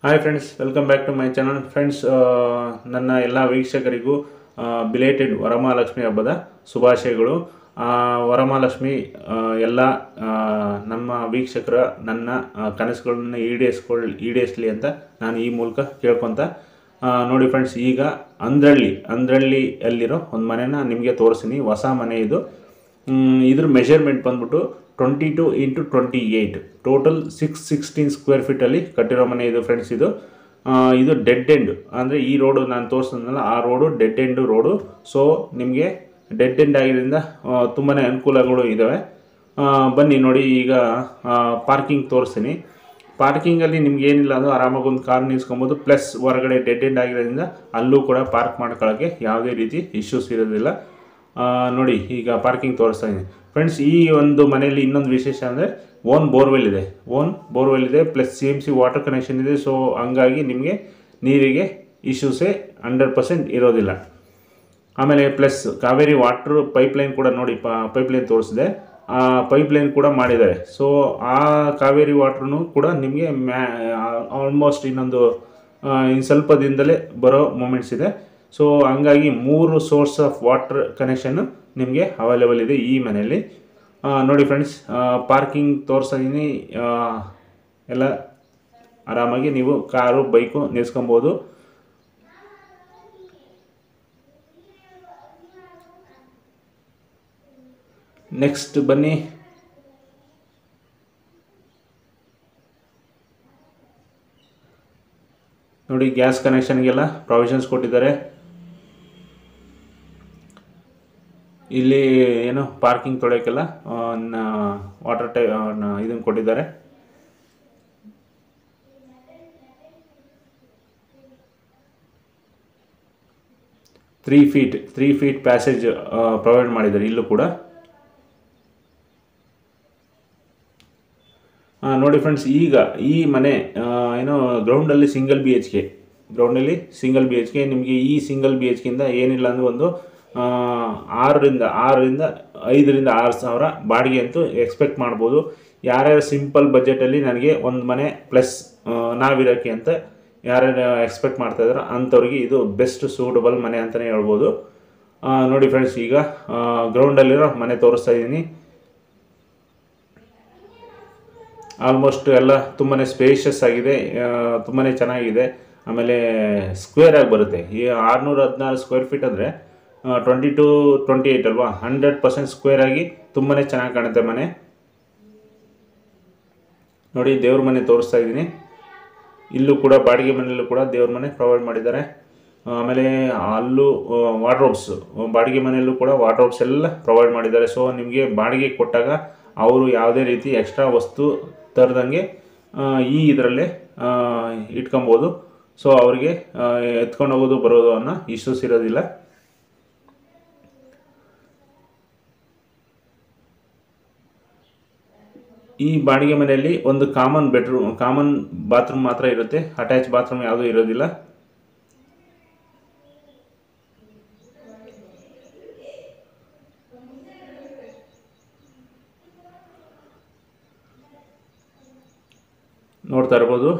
Hi friends, welcome back to my channel. Friends, ನನ್ನ ಎಲ್ಲ ವೀಕ್ಷಕರಿಗೂ belated Varamahalakshmi ಹಬ್ಬದ ಶುಭಾಶಯಗಳು. ವರಮಹಾಲಕ್ಷ್ಮಿ ಎಲ್ಲ ನಮ್ಮ ವೀಕ್ಷಕರ ನನ್ನ ಕನಸುಗಳನ್ನ ಈಡೇರಿಸಲಿ ಅಂತ ನಾನು ಈ ಮೂಲಕ ಕೇಳ್ಕೊತ ನೋಡಿ ಫ್ರೆಂಡ್ಸ್, ಈಗ ಅಂದ್ರಳ್ಳಿಯಲ್ಲಿರೋ ಒಂದು ಮನೆನ ನಿಮಗೆ ತೋರಿಸ್ತೀನಿ. ಹೊಸ ಮನೆ ಇದು. ಇದ್ರ ಮೆಷರ್ಮೆಂಟ್ ಬಂದ್ಬಿಟ್ಟು 22x28, ಟೋಟಲ್ 616 ಸ್ಕ್ವೇರ್ ಫೀಟಲ್ಲಿ ಕಟ್ಟಿರೋ ಮನೆ ಇದು ಫ್ರೆಂಡ್ಸ್. ಇದು ಡೆಡ್ ಎಂಡ್, ಅಂದರೆ ಈ ರೋಡು ನಾನು ತೋರಿಸಿದ್ನಲ್ಲ ಆ road dead end road. So ನಿಮಗೆ ಡೆಡ್ ಎಂಡ್ ಆಗಿರೋದ್ರಿಂದ ತುಂಬಾ ಅನುಕೂಲಗಳು ಇದ್ದಾವೆ. ಬನ್ನಿ ನೋಡಿ, ಈಗ ಪಾರ್ಕಿಂಗ್ ತೋರಿಸ್ತೀನಿ. ಪಾರ್ಕಿಂಗಲ್ಲಿ ನಿಮ್ಗೆ ಏನಿಲ್ಲ ಅದು ಆರಾಮಾಗಿ ಒಂದು ಕಾರ್ ನಿಲ್ಸ್ಕೊಬೋದು. ಪ್ಲಸ್ ಹೊರಗಡೆ ಡೆಡ್ ಎಂಡ್ ಆಗಿರೋದ್ರಿಂದ ಅಲ್ಲೂ ಕೂಡ ಪಾರ್ಕ್ ಮಾಡ್ಕೊಳ್ಳೋಕ್ಕೆ ಯಾವುದೇ ರೀತಿ ಇಶ್ಯೂಸ್ ಇರೋದಿಲ್ಲ. ನೋಡಿ, ಈಗ ಪಾರ್ಕಿಂಗ್ ತೋರಿಸ್ತಾ ಇದ್ದೀನಿ ಫ್ರೆಂಡ್ಸ್. ಈ ಒಂದು ಮನೆಯಲ್ಲಿ ಇನ್ನೊಂದು ವಿಶೇಷ ಅಂದರೆ ಓನ್ ಬೋರ್ವೆಲ್ ಇದೆ, ಪ್ಲಸ್ CMC ವಾಟರ್ ಕನೆಕ್ಷನ್ ಇದೆ. ಸೊ ಹಂಗಾಗಿ ನಿಮಗೆ ನೀರಿಗೆ ಇಶ್ಯೂಸೇ 100% ಇರೋದಿಲ್ಲ. ಆಮೇಲೆ ಪ್ಲಸ್ ಕಾವೇರಿ ವಾಟ್ರ್ ಪೈಪ್ಲೈನ್ ಕೂಡ ನೋಡಿ, ಪೈಪ್ಲೈನ್ ತೋರಿಸಿದೆ, ಆ ಪೈಪ್ಲೈನ್ ಕೂಡ ಮಾಡಿದ್ದಾರೆ. ಸೊ ಆ ಕಾವೇರಿ ವಾಟ್ರೂ ಕೂಡ ನಿಮಗೆ ಆಲ್ಮೋಸ್ಟ್ ಇನ್ನು ಸ್ವಲ್ಪ ದಿನದಲ್ಲೇ ಬರೋ ಮೂಮೆಂಟ್ಸ್ ಇದೆ. ಸೊ ಹಂಗಾಗಿ 3 ಸೋರ್ಸ್ ಆಫ್ ವಾಟರ್ ಕನೆಕ್ಷನ್ನು ನಿಮಗೆ ಅವೈಲೇಬಲ್ ಇದೆ ಈ ಮನೆಯಲ್ಲಿ. ನೋಡಿ ಫ್ರೆಂಡ್ಸ್, ಪಾರ್ಕಿಂಗ್ ತೋರಿಸಿದ್ದೀನಿ. ಎಲ್ಲ ಆರಾಮಾಗಿ ನೀವು ಕಾರು ಬೈಕು ನಿಲ್ಸ್ಕೊಬೋದು. ನೆಕ್ಸ್ಟ್ ಬನ್ನಿ, ನೋಡಿ ಗ್ಯಾಸ್ ಕನೆಕ್ಷನ್ಗೆಲ್ಲ ಪ್ರಾವಿಷನ್ಸ್ ಕೊಟ್ಟಿದ್ದಾರೆ. ಇಲ್ಲಿ ಏನು ಪಾರ್ಕಿಂಗ್ ತೊಳೆಯೋಕ್ಕೆಲ್ಲ ವಾಟರ್ ಇದನ್ನು ಕೊಟ್ಟಿದ್ದಾರೆ. ತ್ರೀ ಫೀಟ್ ಪ್ಯಾಸೇಜ್ ಪ್ರೊವೈಡ್ ಮಾಡಿದ್ದಾರೆ ಇಲ್ಲೂ ಕೂಡ. ನೋಡಿ ಫ್ರೆಂಡ್ಸ್, ಈಗ ಈ ಮನೆ ಏನೋ ಗ್ರೌಂಡಲ್ಲಿ ಸಿಂಗಲ್ BHK ನಿಮಗೆ ಈ ಸಿಂಗಲ್ BHKಯಿಂದ ಏನಿಲ್ಲ ಅಂದರೆ ಒಂದು 5,000 6 ಸಾವಿರ ಬಾಡಿಗೆ ಅಂತೂ ಎಕ್ಸ್ಪೆಕ್ಟ್ ಮಾಡ್ಬೋದು. ಯಾರ್ಯಾರು ಸಿಂಪಲ್ ಬಜೆಟಲ್ಲಿ ನನಗೆ ಒಂದು ಮನೆ ಪ್ಲಸ್ ನಾವಿರೋಕ್ಕೆ ಅಂತ ಯಾರ್ಯಾರು ಎಕ್ಸ್ಪೆಕ್ಟ್ ಮಾಡ್ತಾಯಿದ್ರು ಅಂಥವ್ರಿಗೆ ಇದು ಬೆಸ್ಟ್ ಸೂಟಬಲ್ ಮನೆ ಅಂತಲೇ ಹೇಳ್ಬೋದು. ನೋಡಿ ಫ್ರೆಂಡ್ಸ್, ಈಗ ಗ್ರೌಂಡಲ್ಲಿರೋ ಮನೆ ತೋರಿಸ್ತಾ ಇದ್ದೀನಿ. ಆಲ್ಮೋಸ್ಟ್ ಎಲ್ಲ ತುಂಬಾ ಸ್ಪೇಷಿಯಸ್ ಆಗಿದೆ, ತುಂಬಾ ಚೆನ್ನಾಗಿದೆ. ಆಮೇಲೆ ಸ್ಕ್ವೇರ್ ಆಗಿ ಬರುತ್ತೆ. ಈ 614 ಸ್ಕ್ವೇರ್ ಫೀಟ್ ಅಂದರೆ 22-28 ಅಲ್ವಾ, 100% ಸ್ಕ್ವೇರ್ ಆಗಿ ತುಂಬಾ ಚೆನ್ನಾಗಿ ಕಾಣುತ್ತೆ ಮನೆ. ನೋಡಿ, ದೇವ್ರ ಮನೆ ತೋರಿಸ್ತಾ ಇದ್ದೀನಿ. ಇಲ್ಲೂ ಕೂಡ ಬಾಡಿಗೆ ಮನೆಯಲ್ಲೂ ಕೂಡ ದೇವ್ರ ಮನೆ ಪ್ರೊವೈಡ್ ಮಾಡಿದ್ದಾರೆ. ಆಮೇಲೆ ಅಲ್ಲೂ ಬಾಡಿಗೆ ಮನೆಯಲ್ಲೂ ಕೂಡ ವಾರ್ಡ್ರೋಬ್ಸ್ ಎಲ್ಲ ಪ್ರೊವೈಡ್ ಮಾಡಿದ್ದಾರೆ. ಸೊ ನಿಮಗೆ ಬಾಡಿಗೆ ಕೊಟ್ಟಾಗ ಅವರು ಯಾವುದೇ ರೀತಿ ಎಕ್ಸ್ಟ್ರಾ ವಸ್ತು ತರದಂಗೆ ಇದರಲ್ಲೇ ಇಟ್ಕೊಬೋದು. ಸೊ ಅವರಿಗೆ ಎತ್ಕೊಂಡು ಹೋಗೋದು ಬರೋದು ಅನ್ನೋ ಇಶ್ಯೂಸ್ ಇರೋದಿಲ್ಲ. ಈ ಬಾಡಿಗೆ ಮನೆಯಲ್ಲಿ ಒಂದು ಕಾಮನ್ ಬಾತ್ರೂಮ್ ಮಾತ್ರ ಇರುತ್ತೆ. ಅಟ್ಯಾಚ್ ಬಾತ್ರೂಮ್ ಯಾವುದೂ ಇರೋದಿಲ್ಲ. ನೋಡ್ತಾ ಇರ್ಬೋದು,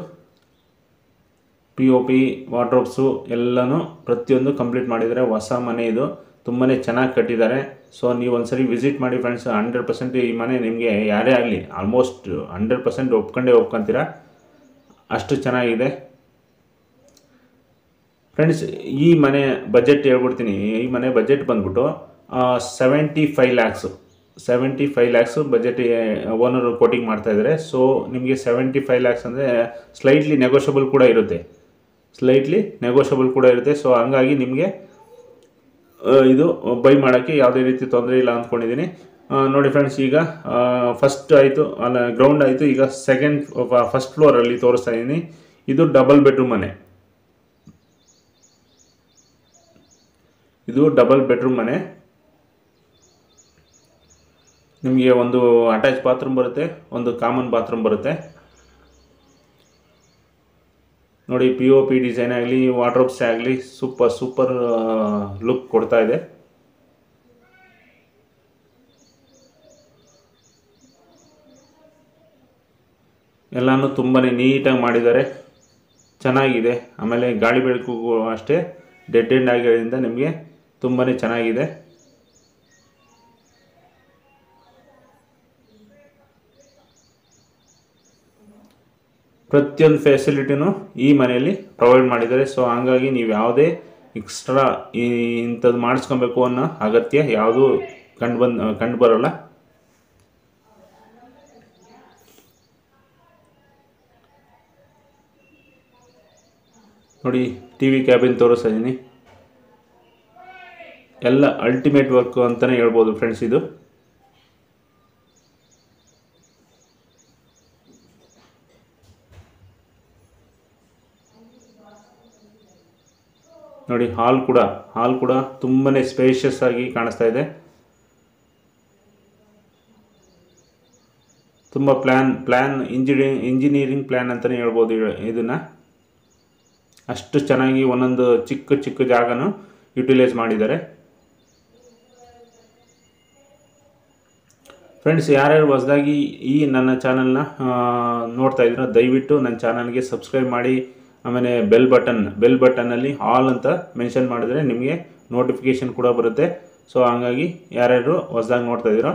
POP ವಾರ್ಡ್ರೋಬ್ಸು ಎಲ್ಲನೂ ಪ್ರತಿಯೊಂದು ಕಂಪ್ಲೀಟ್ ಮಾಡಿದ್ದಾರೆ. ಹೊಸ ಮನೆ ಇದು, ತುಂಬಾ ಚೆನ್ನಾಗಿ ಕಟ್ಟಿದ್ದಾರೆ. ಸೊ ನೀವು ಒಂದ್ಸರಿ ವಿಸಿಟ್ ಮಾಡಿ ಫ್ರೆಂಡ್ಸ್. 100% ಈ ಮನೆ ನಿಮಗೆ ಯಾರೇ ಆಗಲಿ ಆಲ್ಮೋಸ್ಟ್ 100% ಒಪ್ಕೊಂತೀರಾ, ಅಷ್ಟು ಚೆನ್ನಾಗಿದೆ ಫ್ರೆಂಡ್ಸ್. ಈ ಮನೆ ಬಜೆಟ್ ಹೇಳ್ಬಿಡ್ತೀನಿ. ಈ ಮನೆ ಬಜೆಟ್ ಬಂದ್ಬಿಟ್ಟು 75 ಲ್ಯಾಕ್ಸು ಬಜೆಟ್ ಓನರು ಕೋಟಿಂಗ್ ಮಾಡ್ತಾಯಿದ್ದಾರೆ. ಸೊ ನಿಮಗೆ 75 ಲ್ಯಾಕ್ಸ್ ಅಂದರೆ ಸ್ಲೈಟ್ಲಿ ನೆಗೋಷಿಯಬಲ್ ಕೂಡ ಇರುತ್ತೆ. ಸೊ ಹಂಗಾಗಿ ನಿಮಗೆ ಇದು ಬೈ ಮಾಡೋಕ್ಕೆ ಯಾವುದೇ ರೀತಿ ತೊಂದರೆ ಇಲ್ಲ ಅಂದ್ಕೊಂಡಿದ್ದೀನಿ. ನೋಡಿ ಫ್ರೆಂಡ್ಸ್, ಈಗ ಫಸ್ಟ್ ಆಯಿತು, ಗ್ರೌಂಡ್ ಆಯಿತು. ಈಗ ಫಸ್ಟ್ ಫ್ಲೋರಲ್ಲಿ ತೋರಿಸ್ತಾ ಇದ್ದೀನಿ. ಇದು ಡಬಲ್ ಬೆಡ್ರೂಮ್ ಮನೆ. ನಿಮಗೆ ಒಂದು ಅಟ್ಯಾಚ್ ಬಾತ್ರೂಮ್ ಬರುತ್ತೆ, ಒಂದು ಕಾಮನ್ ಬಾತ್ರೂಮ್ ಬರುತ್ತೆ. ನೋಡಿ, POP ಡಿಸೈನ್ ಆಗಲಿ ವಾರ್ಡ್ರೋಬ್ಸ್ ಆಗಲಿ ಸೂಪರ್ ಲುಕ್ ಕೊಡ್ತಾ ಇದೆ. ಎಲ್ಲನೂ ತುಂಬಾ ನೀಟಾಗಿ ಮಾಡಿದ್ದಾರೆ. ಚೆನ್ನಾಗಿದೆ. ಆಮೇಲೆ ಗಾಳಿ ಬೆಳಕು ಅಷ್ಟೇ ಡೆಡ್ ಎಂಡ್ ಆಗಿರೋದ್ರಿಂದ ನಿಮಗೆ ತುಂಬಾ ಚೆನ್ನಾಗಿದೆ. ಪ್ರತಿಯೊಂದು ಫೆಸಿಲಿಟಿನೂ ಈ ಮನೆಯಲ್ಲಿ ಪ್ರೊವೈಡ್ ಮಾಡಿದ್ದಾರೆ. ಸೊ ಹಂಗಾಗಿ ನೀವು ಯಾವುದೇ ಎಕ್ಸ್ಟ್ರಾ ಇಂಥದ್ದು ಮಾಡಿಸ್ಕೊಬೇಕು ಅನ್ನೋ ಅಗತ್ಯ ಯಾವುದೂ ಕಂಡು ಬರೋಲ್ಲ. ನೋಡಿ, ಟಿ ವಿ ಕ್ಯಾಬಿನ್ ತೋರಿಸ್ತಿದ್ದೀನಿ. ಎಲ್ಲ ಅಲ್ಟಿಮೇಟ್ ವರ್ಕ್ ಅಂತಲೇ ಹೇಳ್ಬೋದು ಫ್ರೆಂಡ್ಸ್. ಇದು ನೋಡಿ, ಹಾಲ್ ಕೂಡ ತುಂಬಾ ಸ್ಪೇಷಿಯಸ್ ಆಗಿ ಕಾಣಿಸ್ತಾ ಇದೆ. ತುಂಬ ಇಂಜಿನಿಯರಿಂಗ್ ಪ್ಲ್ಯಾನ್ ಅಂತಲೇ ಹೇಳ್ಬೋದು ಇದನ್ನು. ಅಷ್ಟು ಚೆನ್ನಾಗಿ ಒಂದೊಂದು ಚಿಕ್ಕ ಜಾಗನೂ ಯುಟಿಲೈಸ್ ಮಾಡಿದ್ದಾರೆ. ಫ್ರೆಂಡ್ಸ್, ಯಾರ್ಯಾರು ಹೊಸದಾಗಿ ಈ ನನ್ನ ಚಾನಲ್ನ ನೋಡ್ತಾ ಇದ್ದೀರೋ ದಯವಿಟ್ಟು ನನ್ನ ಚಾನಲ್ಗೆ ಸಬ್ಸ್ಕ್ರೈಬ್ ಮಾಡಿ. ಆಮೇಲೆ ಬೆಲ್ ಬಟನ್ನಲ್ಲಿ ಆಲ್ ಅಂತ ಮೆನ್ಷನ್ ಮಾಡಿದ್ರೆ ನಿಮಗೆ ನೋಟಿಫಿಕೇಷನ್ ಕೂಡ ಬರುತ್ತೆ. ಸೊ ಹಂಗಾಗಿ ಯಾರ್ಯಾರು ಹೊಸದಾಗಿ ನೋಡ್ತಾ ಇದ್ದೀರೋ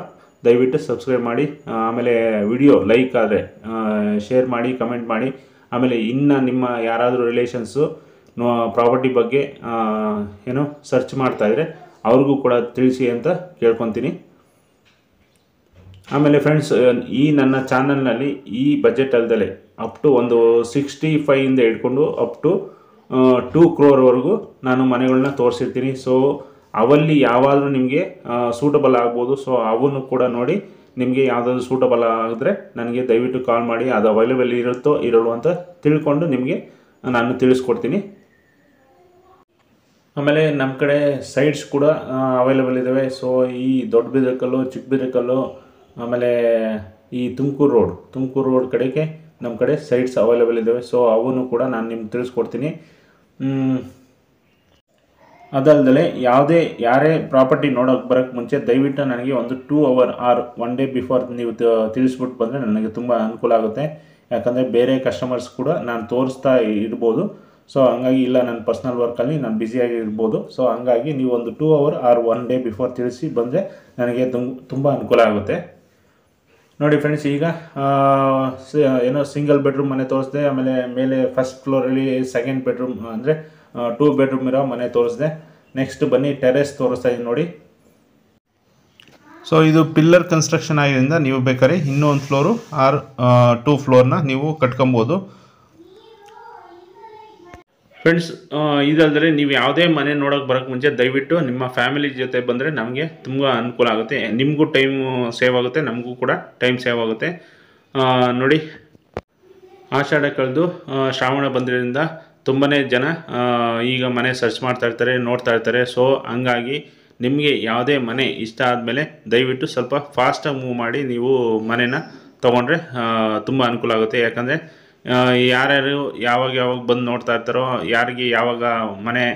ದಯವಿಟ್ಟು ಸಬ್ಸ್ಕ್ರೈಬ್ ಮಾಡಿ. ಆಮೇಲೆ ವಿಡಿಯೋ ಲೈಕ್ ಆದರೆ ಶೇರ್ ಮಾಡಿ, ಕಮೆಂಟ್ ಮಾಡಿ. ಆಮೇಲೆ ಇನ್ನು ನಿಮ್ಮ ಯಾರಾದರೂ ರಿಲೇಷನ್ಸು ಪ್ರಾಪರ್ಟಿ ಬಗ್ಗೆ ಏನು ಸರ್ಚ್ ಮಾಡ್ತಾಯಿದ್ರೆ ಅವ್ರಿಗೂ ಕೂಡ ತಿಳಿಸಿ ಅಂತ ಕೇಳ್ಕೊತೀನಿ. ಆಮೇಲೆ ಫ್ರೆಂಡ್ಸ್, ಈ ನನ್ನ ಚಾನಲ್ನಲ್ಲಿ ಈ ಬಜೆಟ್ ಅಲ್ಲದೆ ಅಪ್ ಟು ಒಂದು 65 ಹಿಡ್ಕೊಂಡು ಅಪ್ ಟು 2 crore ನಾನು ಮನೆಗಳನ್ನ ತೋರಿಸಿರ್ತೀನಿ. ಸೊ ಅವಲ್ಲಿ ಯಾವಾದರೂ ನಿಮಗೆ ಸೂಟಬಲ್ ಆಗ್ಬೋದು. ಸೊ ಅವನ್ನು ಕೂಡ ನೋಡಿ, ನಿಮಗೆ ಯಾವುದಾದ್ರು ಸೂಟಬಲ್ ಆಗಿದ್ರೆ ನನಗೆ ದಯವಿಟ್ಟು ಕಾಲ್ ಮಾಡಿ. ಅದು ಅವೈಲೇಬಲ್ ಇರುತ್ತೋ ಇರೋಲ್ಲ ಅಂತ ತಿಳ್ಕೊಂಡು ನಿಮಗೆ ನಾನು ತಿಳಿಸ್ಕೊಡ್ತೀನಿ. ಆಮೇಲೆ ನಮ್ಮ ಕಡೆ ಸೈಟ್ಸ್ ಕೂಡ ಅವೈಲೇಬಲ್ ಇದ್ದಾವೆ. ಸೊ ಈ ದೊಡ್ಡ ಬಿದರಕಲ್ಲು, ಚಿಕ್ಕ ಬಿದರಕಲ್ಲು, ಆಮೇಲೆ ಈ ತುಮಕೂರು ರೋಡ್ ಕಡೆಗೆ ನಮ್ಮ ಕಡೆ ಸೈಟ್ಸ್ ಅವೈಲೇಬಲ್ ಇದ್ದಾವೆ. ಸೊ ಅವನ್ನು ಕೂಡ ನಾನು ನಿಮ್ಗೆ ತಿಳಿಸ್ಕೊಡ್ತೀನಿ. ಅದಲ್ಲದೆ ಯಾರೇ ಪ್ರಾಪರ್ಟಿ ನೋಡೋಕೆ ಬರೋಕ್ಕೆ ಮುಂಚೆ ದಯವಿಟ್ಟು ನನಗೆ ಒಂದು 2 hour ಆರ್ 1 day ಬಿಫೋರ್ ನೀವು ತಿಳಿಸ್ಬಿಟ್ಟು ಬಂದರೆ ನನಗೆ ತುಂಬ ಅನುಕೂಲ ಆಗುತ್ತೆ. ಯಾಕಂದರೆ ಬೇರೆ ಕಸ್ಟಮರ್ಸ್ ಕೂಡ ನಾನು ತೋರಿಸ್ತಾ ಇರ್ಬೋದು. ಸೊ ಹಂಗಾಗಿ ಇಲ್ಲ, ನನ್ನ ಪರ್ಸ್ನಲ್ ವರ್ಕಲ್ಲಿ ನಾನು ಬ್ಯುಸಿಯಾಗಿ ಇರ್ಬೋದು. ಸೊ ಹಂಗಾಗಿ ನೀವು ಒಂದು 2 hour ಆರ್ 1 day ಬಿಫೋರ್ ತಿಳಿಸಿ ಬಂದರೆ ನನಗೆ ತುಂಬ ಅನುಕೂಲ ಆಗುತ್ತೆ. ನೋಡಿ ಫ್ರೆಂಡ್ಸ್, ಈಗ ಏನೋ ಸಿಂಗಲ್ ಬೆಡ್ರೂಮ್ ಮನೆ ತೋರಿಸಿದೆ. ಆಮೇಲೆ ಮೇಲೆ ಫಸ್ಟ್ ಫ್ಲೋರಲ್ಲಿ 2nd ಬೆಡ್ರೂಮ್ ಅಂದರೆ 2 bedroom ಇರೋ ಮನೆ ತೋರಿಸಿದೆ. ನೆಕ್ಸ್ಟ್ ಬನ್ನಿ ಟೆರೆಸ್ ತೋರಿಸ್ತಾ ಇದ್ದೀನಿ ನೋಡಿ. ಸೊ ಇದು ಪಿಲ್ಲರ್ ಕನ್ಸ್ಟ್ರಕ್ಷನ್ ಆಗಿದ್ದರಿಂದ ನೀವು ಬೇಕಾದ್ರೆ ಇನ್ನೂ 1 ಫ್ಲೋರು ಆರ್ 2 ಫ್ಲೋರ್ನ ನೀವು ಕಟ್ಕೊಬೋದು. ಫ್ರೆಂಡ್ಸ್, ಇದಲ್ಲದೆ ನೀವು ಯಾವುದೇ ಮನೆ ನೋಡೋಕೆ ಬರೋಕ್ಕೆ ಮುಂಚೆ ದಯವಿಟ್ಟು ನಿಮ್ಮ ಫ್ಯಾಮಿಲಿ ಜೊತೆ ಬಂದರೆ ನಮಗೆ ತುಂಬ ಅನುಕೂಲ ಆಗುತ್ತೆ. ನಿಮಗೂ ಟೈಮ್ ಸೇವ್ ಆಗುತ್ತೆ, ನಮಗೂ ಕೂಡ ಟೈಮ್ ಸೇವ್ ಆಗುತ್ತೆ. ನೋಡಿ, ಆಷಾಢ ಕಳೆದು ಶ್ರಾವಣ ಬಂದಿರೋದ್ರಿಂದ ತುಂಬಾ ಜನ ಈಗ ಮನೆ ಸರ್ಚ್ ಮಾಡ್ತಾ ಇರ್ತಾರೆ, ನೋಡ್ತಾ ಇರ್ತಾರೆ. ಸೊ ಹಂಗಾಗಿ ನಿಮಗೆ ಯಾವುದೇ ಮನೆ ಇಷ್ಟ ಆದಮೇಲೆ ದಯವಿಟ್ಟು ಸ್ವಲ್ಪ ಫಾಸ್ಟಾಗಿ ಮೂವ್ ಮಾಡಿ ನೀವು ಮನೆನ ತೊಗೊಂಡ್ರೆ ತುಂಬ ಅನುಕೂಲ ಆಗುತ್ತೆ. ಯಾಕಂದರೆ ಯಾರ್ಯಾರು ಯಾವಾಗ ಬಂದು ನೋಡ್ತಾ ಇರ್ತಾರೋ ಯಾರಿಗೆ ಯಾವಾಗ ಮನೆ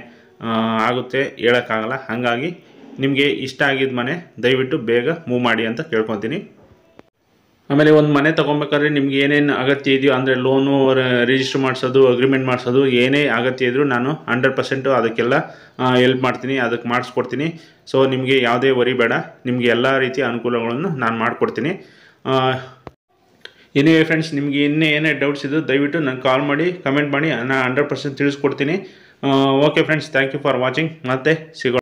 ಆಗುತ್ತೆ ಹೇಳೋಕ್ಕಾಗಲ್ಲ. ಹಾಗಾಗಿ ನಿಮಗೆ ಇಷ್ಟ ಆಗಿದ್ದ ಮನೆ ದಯವಿಟ್ಟು ಬೇಗ ಮೂವ್ ಮಾಡಿ ಅಂತ ಕೇಳ್ಕೊತೀನಿ. ಆಮೇಲೆ ಒಂದು ಮನೆ ತೊಗೊಬೇಕಾದ್ರೆ ನಿಮ್ಗೆ ಏನೇನು ಅಗತ್ಯ ಇದೆಯೋ ಅಂದರೆ ಲೋನು ರಿಜಿಸ್ಟರ್ ಮಾಡಿಸೋದು, ಅಗ್ರಿಮೆಂಟ್ ಮಾಡಿಸೋದು, ಏನೇ ಅಗತ್ಯ ಇದ್ದರೂ ನಾನು 100% ಅದಕ್ಕೆಲ್ಲ ಹೆಲ್ಪ್ ಮಾಡ್ತೀನಿ, ಅದಕ್ಕೆ ಮಾಡಿಸ್ಕೊಡ್ತೀನಿ. ಸೊ ನಿಮಗೆ ಯಾವುದೇ ವರಿ ಬೇಡ, ನಿಮಗೆ ಎಲ್ಲ ರೀತಿಯ ಅನುಕೂಲಗಳನ್ನು ನಾನು ಮಾಡಿಕೊಡ್ತೀನಿ. ಎನಿವೇ ಫ್ರೆಂಡ್ಸ್, ನಿಮಗೆ ಏನೇ ಡೌಟ್ಸ್ ಇದ್ದು ದಯವಿಟ್ಟು ನನಗೆ ಕಾಲ್ ಮಾಡಿ, ಕಮೆಂಟ್ ಮಾಡಿ, ನಾನು 100% ತಿಳಿಸ್ಕೊಡ್ತೀನಿ. Okay friends, thank you for watching. ಮತ್ತೆ ಸಿಗೋಣ.